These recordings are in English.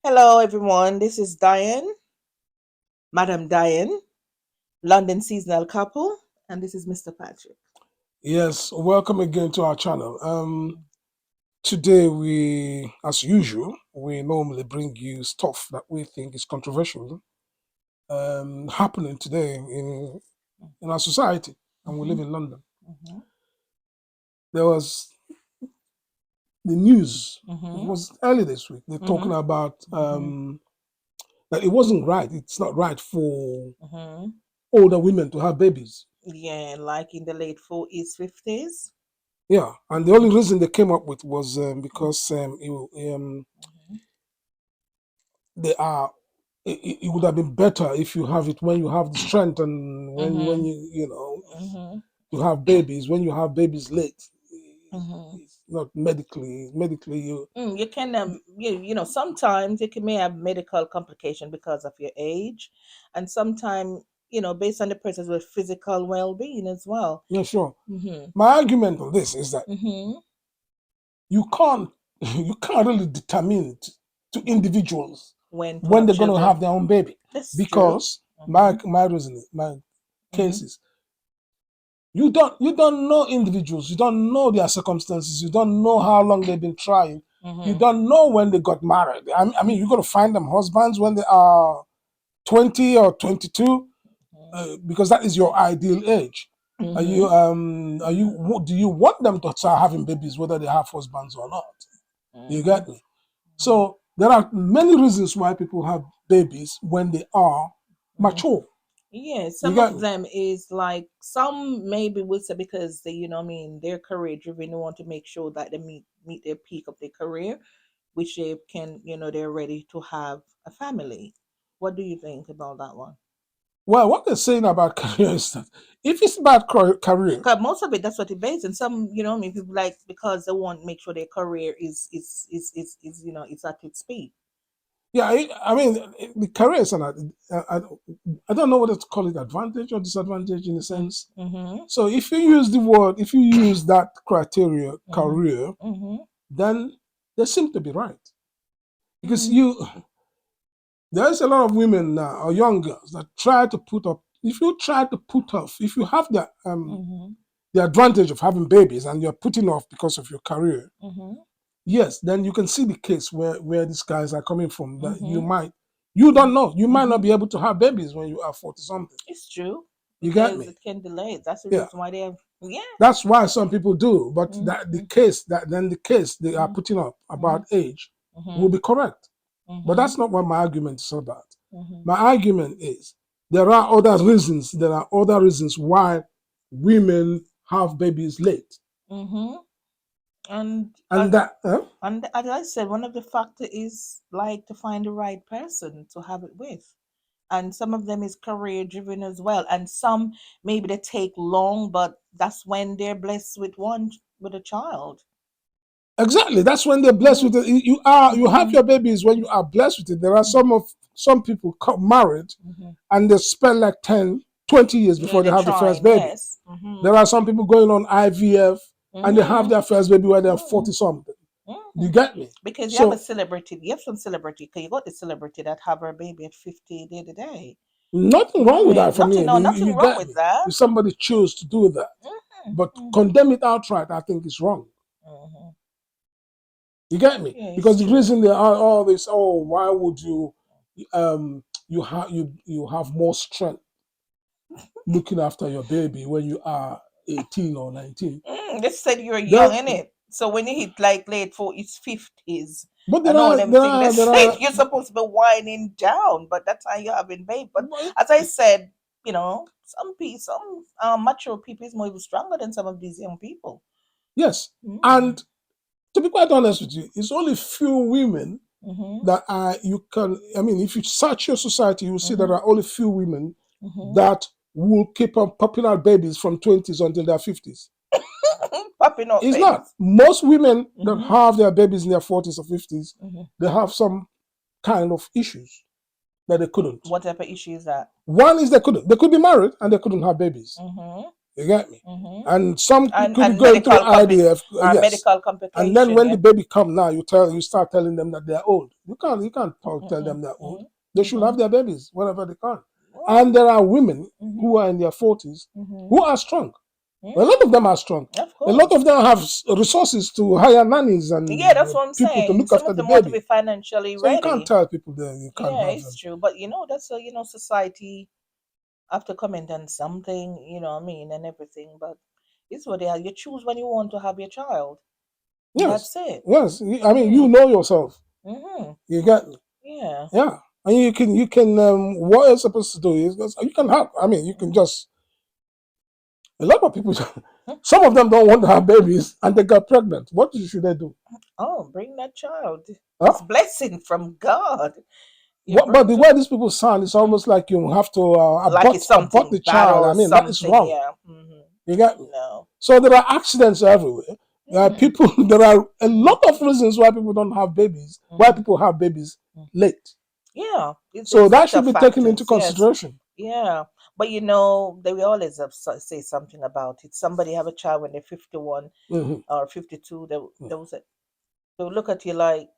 Hello, everyone. This is Diane, Madam Diane, London seasonal couple, and this is Mr. Patrick. Yes, welcome again to our channel. Today as usual, we normally bring you stuff that we think is controversial happening today in our society, and we live in London. Mhm. There was the news. It Mhm. was early this week. They're talking about that it wasn't right. It's not right for Mhm. older women to have babies. Yeah, like in the late 40s, 50s. Yeah, and the only reason they came up with was because Mhm. they are it would have been better if you have it when you have the strength and when Mhm. you have babies. When you have babies late, Mhm. it's not medically you. You can, sometimes you can may have medical complication because of your age, and sometimes, based on the person's with physical well-being as well. Yeah, sure. Mhm. My argument on this is that Mhm. you can't you can't really determine to individuals When to when have they're going to children. have their own baby, That's true. because Mhm. my reasoning, my Mhm. cases, you don't know individuals, you don't know their circumstances, you don't know how long they've been trying, you Mhm. don't know when they got married. I mean, you're going to find them husbands when they are 20 or 22, because that is your ideal age. Mhm. Do you want them to start having babies whether they have husbands or not? You Mhm. get me? So there are many reasons why people have babies when they are Mhm. mature. Yeah, You some get of me? them is like some maybe would say because they, what I mean, they're career driven, they want to make sure that they meet their peak of their career, which they can, they're ready to have a family. What do you think about that one? Well, what they're saying about career is that if it's about career, Because most of it, that's what it based. And some, what I mean, people like because they want to make sure their career is it's at its peak. yeah, I mean, the career is I don't know whether to call it advantage or disadvantage in a Mhm. sense. Mhm. So if you use that criteria, Mhm. career, Mhm. then they seem to be right. Because Mhm. there's a lot of women now or young girls that try to put up. If you have Mhm. the advantage of having babies and you're putting off because of your career, Mhm. yes, then you can see the case where these guys are coming from. That Mhm. you don't know, you might not Mhm. be able to have babies when you are 40 something. It's true You get because me? it can delay. That's the Yeah. reason why they have. Yeah. That's why some people do, but Mhm. the case they are Mhm. putting up about Mhm. age will Mhm. be correct. But Mhm. that's not what my argument is about. Mhm. My argument is there are other reasons. There are other reasons why women have babies late, Mhm. And and that as I said, one of the factor is like to find the right person to have it with. And some of them is career driven as well. And some maybe they take long, but that's when they're blessed with with a child. exactly, that's when they're blessed Mhm. with it. You have Mhm. your babies when you are blessed with it. There are some people married Mhm. and they spend like 10, 20 years Yeah, before they they're have the first trying. baby. Yes. There Mhm. are some people going on IVF and they have Mhm. their first baby when they're 40 Mhm. something. You Mhm. get me? Because you have a So celebrity, you have some celebrity, because you got the celebrity that have her baby at 50 the other day. nothing You know what wrong I with that mean? for me. Nothing, no, nothing You wrong get with me? that. If somebody choose to do that, Mhm. but Mhm. condemn it outright, I think is wrong. Mhm. You get me? Yeah, it's Because the true. reason there are all this, oh, why would you have more strength looking after your baby when you are 18 or 19? They said you're young, There, innit? So when you hit like late 40s, 50s, but and all them things, they said you're supposed to be winding down, but that's how you're having baby. But as I said, some people, some mature people is more even stronger than some of these young people. yes, Mm. and to be quite honest with you, it's only few women Mhm. that are you can. I mean, if you search your society, you will see there Mhm. are only few women Mhm. that will keep on popping out babies from 20s until their 50s. Popping up It's not. babies. Most women that Mhm. have their babies in their 40s or 50s, Mhm. they have some kind of issues that they couldn't. What type of issue is that? One is they couldn't. They could be married and they couldn't have babies. Mhm. You get me? Mm-hmm. And some could be And going through IDF, yes. medical And then complication, when the yeah. baby come now, you start telling them that they're old. You can't tell Mm-hmm. them they're old. They should Mm-hmm. have their babies whenever they can. Well, And there are women mm-hmm. who are in their 40s Mm-hmm. who are strong. A lot of Mm-hmm. them are strong. Of A lot course. of them have resources to hire nannies Yeah, and that's what I'm people to saying. look Some after of the them want to be baby. financially So you can't ready. tell people that you can't Yeah, have it's them. true. But that's a society have to comment on something, what I mean, and everything. But it's what they are. You choose when you want to have your child. Yes, That's it. yes. I mean, you Mm. know yourself. Mm-hmm. You get me? Yeah. Yeah. And you can what you're supposed to do is you can have. I mean, you can just a lot of people. Some of them don't want to have babies and they got pregnant. What should they do? Oh, bring that child. Huh? It's blessing from God. You What, but bring the to way these people sound, it's almost like you have to like it's abort something the bad child. I or mean, that is something. wrong. Yeah. Mm-hmm. You get me? No. So there are accidents everywhere. There are Mm-hmm. people. There are a lot of reasons why people don't have babies. Why Mm-hmm. people have babies late. Yeah. So It's that lot should of be taken into factors. Yes. consideration. Yeah, but they will always say something about it. Somebody have a child when they're 51 Hmm. or 52. They will say, they'll look at you like,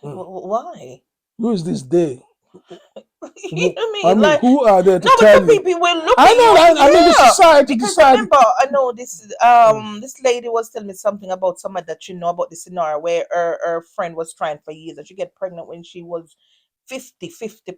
Mm. Why? Who is this they? You know what I I mean? mean, Like, who are there to no, tell because you? people will look I at know. you. I mean, the Yeah, society because decided. remember, I know this. Mm, This lady was telling me something about somebody that about the scenario where her friend was trying for years and she get pregnant when she was 50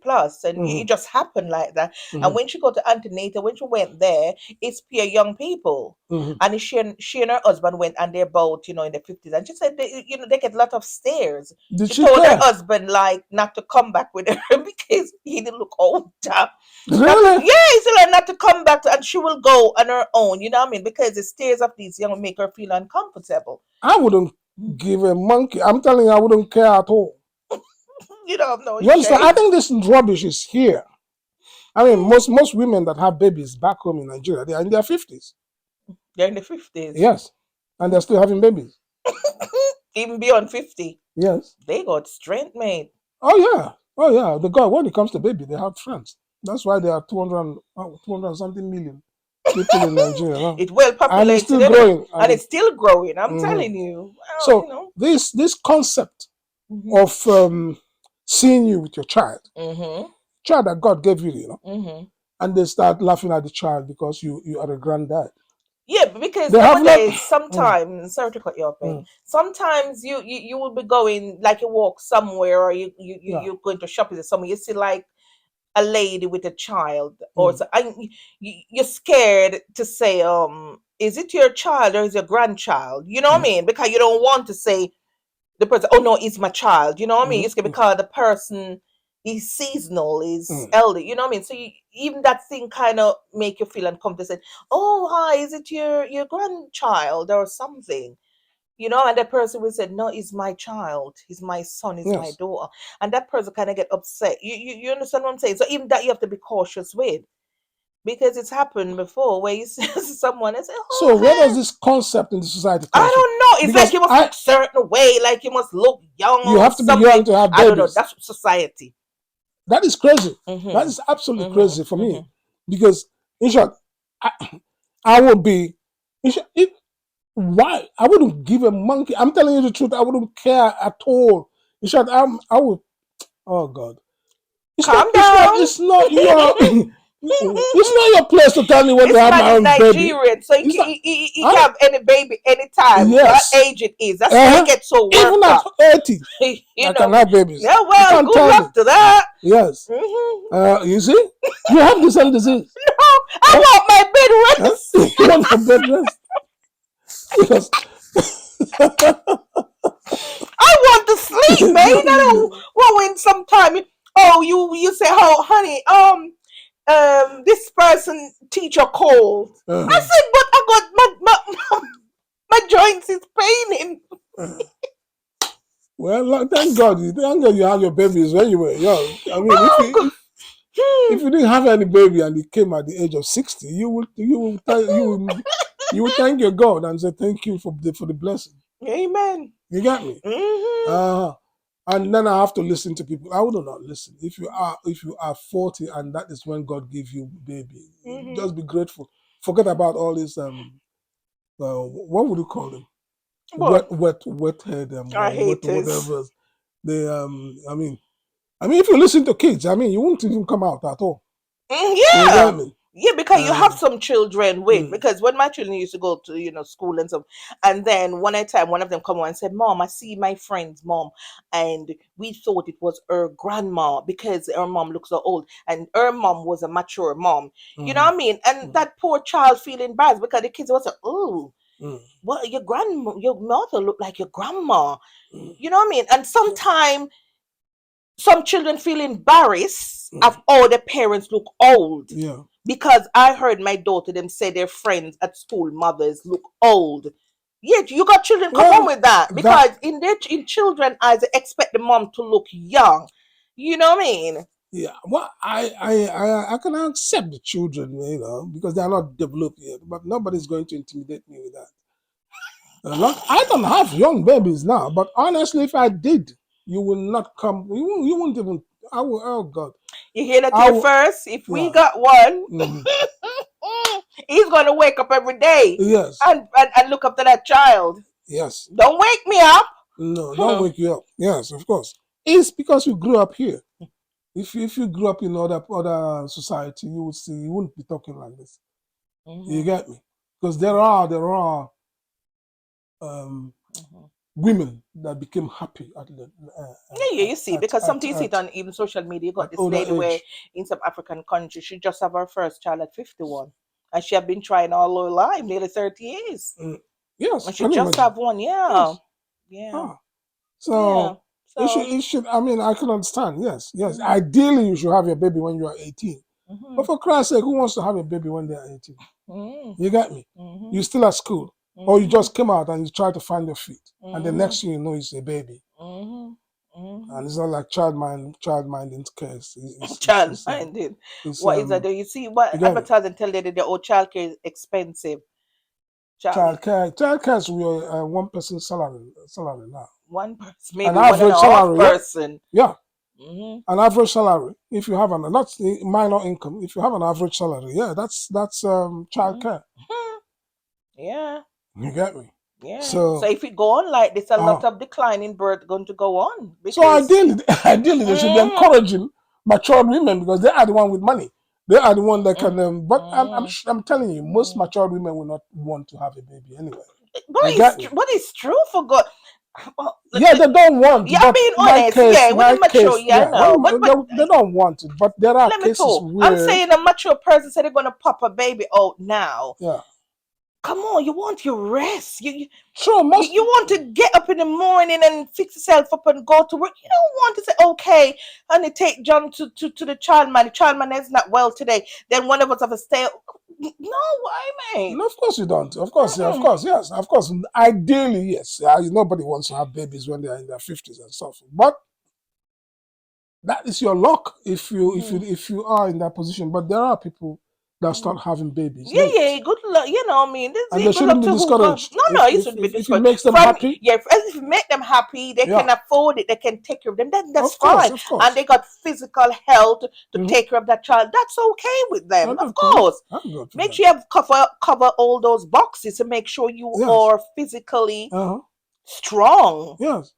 plus, and it mhm, just happened like that. And mhm, when she got to antenatal, when she went there, it's pure young people. mhm. And she and her husband went, and they're both, in their 50s. And she said, they get a lot of stares. Did She she told her care? husband, like, not to come back with her because he didn't look older. Not to, Really? yeah, he said, like, not to come back and she will go on her own, you know what I mean? Because the stares of these young make her feel uncomfortable. I wouldn't Mm. give a monkey. I'm telling you, I wouldn't care at all. You don't have no You understand? I shame. think this rubbish is here. I mean, Mm. most women that have babies back home in Nigeria, they are in their 50s. They're in the 50s. Yes, and they're still having babies. Even beyond 50. Yes. They got strength, mate. Oh yeah. Oh yeah. The guy when it comes to baby, they have friends. That's why there are 200 and something million people in Nigeria now, It's well and it's populated, still isn't it? growing. And And it's still growing. I'm mhm. telling you. Well, So this concept Mm-hmm. of seeing you with your Mm-hmm. child that God gave you, Mm-hmm. and they start laughing at the child because you are a granddad. Yeah, because They have not. nowadays, sometimes, sorry to cut you off, babe. Mm, Sometimes you will be going, like, you walk somewhere, or yeah. you're going to shopping or somewhere. You see, like, a lady with a child, or Mm, so, and you're scared to say, is it your child or is your grandchild? You know what I mm, mean? Because you don't want to say the person, oh no, it's my child. You know what I mean? mm, It's because the person is seasonal, is mm. elder. You know what I mean? So even that thing kind of make you feel uncomfortable. Say, oh hi, is it your grandchild or something? And that person will say, no, it's my child, he's my son, it's my Yes. daughter. And that person kind of get upset. You understand what I'm saying? So even that you have to be cautious with, because it's happened before where you see someone and say, So oh where does hey, this concept in the society I comes from? don't know. It's like Because you must look certain way, like you must look young you or have to be young something. to have I don't know. babies. That's society. That is crazy. That Mhm. is absolutely Mhm. crazy for me. Mhm. Because in short, I, I would be in short, why I wouldn't give a monkey. I'm telling you the truth. I wouldn't care at all. In short, I would. Oh God, it's not. Calm It's not. down. It's not your. It's not your place to tell me when to This have man my is own baby. Nigerian, so It's not. he can Huh? have any baby anytime. What Yes. age it is. That's why he Uh-huh. gets so Even worked at up. 80, you I can know. have babies. Yeah, You well, can't good tell me. luck to that. Yes. Hmm. You see, you have the same disease. No, I Huh? want my bed Huh? rest. You want your bed rest because I want to sleep, man. I don't want when sometime. Oh, you say, oh, honey, this person teacher called. I uh, said, but I got my joints is paining. uh, well, like, thank God you have your babies when you were young. I mean, Oh, God. if you didn't have any baby and you came at the age of 60, you would thank your God and say thank you for the blessing. Amen. You get me? Hmm. Uh, and then I have to listen to people. I would not listen. If you are 40 and that is when God gives you baby, Hmm. just be grateful. Forget about all this. What would you call them? What? Wet head. I Or hate this. whatever. They. I mean, if you listen to kids, I mean, you won't even come out at all. You get Yeah. me? Yeah, because you have some children with, Mm, because when my children used to go to school and stuff, and then one at a time, one of them come on and said, "Mom, I see my friend's mom, and we thought it was her grandma because her mom looks so old, and her mom was a mature mom." You know what I mean? And that poor child feeling bad because the kids was like, "Oh, well, your mother look like your grandma." You know what I mean? And sometimes some children feel embarrassed of all their parents look old. Yeah. Because I heard my daughter them say their friends at school mothers look old. Yeah, you got children come on with that because in children eyes they expect the mom to look young. You know what I mean? Yeah, well, I can accept the children, because they are not developed yet. But nobody's going to intimidate me with that. I don't have young babies now, but honestly, if I did, you will not come. You won't even. I will. Oh God. You hear that I here will. first? If we Yeah. got one, Mhm. he's gonna wake up every day Yes. and look up to that child. Yes. Don't wake me up. No, don't wake you up. Yes, of course. It's because you grew up here. If you grew up in other society, you would see you wouldn't be talking like this. You get me? Because there are women that became happy at the Yeah, you see, because something you see it on even social media. You got this older lady where age. in some African country she just have her first child at 51, and she have been trying all her life, nearly 30 years, Yes, and she can you just imagine? have one. Yeah, Yes. yeah, Ah. yeah. So So, it should. I mean, I can understand. Yes, yes. mhm, Ideally, you should have your baby when you are 18. But mhm, for Christ's sake, who wants to have a baby when they are 18? mhm, You get me? mhm, You're still at school, or you just came out and you try to find your feet, and the mhm, next thing you know, it's a baby, mhm, mhm. and it's not like child minding case. Child minded. It's What is that? Do you see what you get me? advertising tell you that the old child care is expensive? Child, Child care is your one person salary now. one person, An maybe one and a average half salary, yeah, person. yeah. Mm-hmm. An average salary. If you have not minor income, if you have an average salary, yeah, that's child care. Yeah, You get me? yeah. So So if it go on like this, a lot of decline in birth going to go on so because ideally they should be mm, encouraging matured women because they are the one with money. They are the one that can. But mm, I'm telling you, most mm. matured women will not want to have a baby anyway. But You get me? it's true for God. Well, Yeah, they don't want. yeah, But being honest, yeah, when my a mature, case, yeah, I yeah, know. they don't want it. But there are Let me cases talk. I'm where, saying a mature person said they're gonna pop a baby out now. yeah, Come on, you want your rest. sure, most, You want to get up in the morning and fix yourself up and go to work. You don't want to say, okay, honey, take John to the child man. The child man is not well today. Then one of us have to stay. No, why, mate? no, of course you don't. Of course, yeah, of Mm-mm. course, yes, of course. Ideally, yes. Nobody wants to have babies when they are in their 50s and stuff. But that is your luck if you are in that position. But there are people that start having babies Yeah, late, yeah, good luck. You know what I mean? and they Good shouldn't luck be to who God. discouraged No, you shouldn't be if it discouraged. makes them From happy. yeah, if you make them happy, they Yeah, can afford it. They can take care of them. That's of course, fine. of And course. they got physical health to Mm-hmm. take care of that child. That's okay with them, I'm of good for that. course. I'm good for Make that. sure you have cover all those boxes to make sure you Yes. are physically Uh huh. strong. Yes.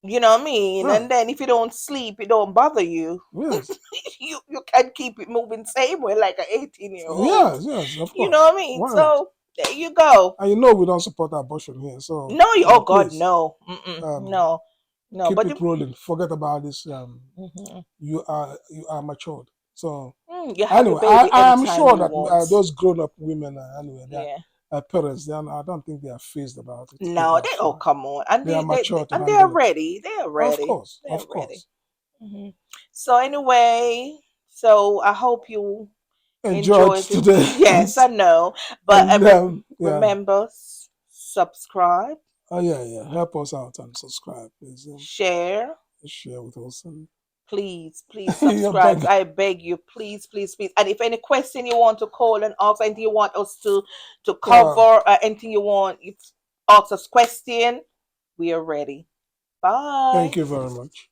You know what I mean? Right. And then if you don't sleep, it don't bother you. Yes. You can keep it moving same way like an 18-year-old. Yes. Yes. Of You know course. what I mean? Why not? So there you go. And you know we don't support abortion here, so No, oh God, please, no, um, no, no. keep But it rolling. Forget about this. mhm. You are matured. So You have your anyway, baby I am anytime sure you that want. those grown up women, anyway, their Yeah. parents, I don't think they are phased about it. They No, are they oh fine. come on, and They are mature to they are handle it. ready. They are Of ready. course, They are of ready. course. hmm So anyway, so I hope you Enjoyed enjoyed it. today, Yes, I know, but and yeah. remember, subscribe, Oh yeah, yeah. Help us out and subscribe, please. share. Share with us and Please yeah, subscribe. beg. I beg you, please. And if any question you want to call and ask, anything you want us to Yeah. cover, anything you want, if ask us question, we are ready. Bye. Thank you very much.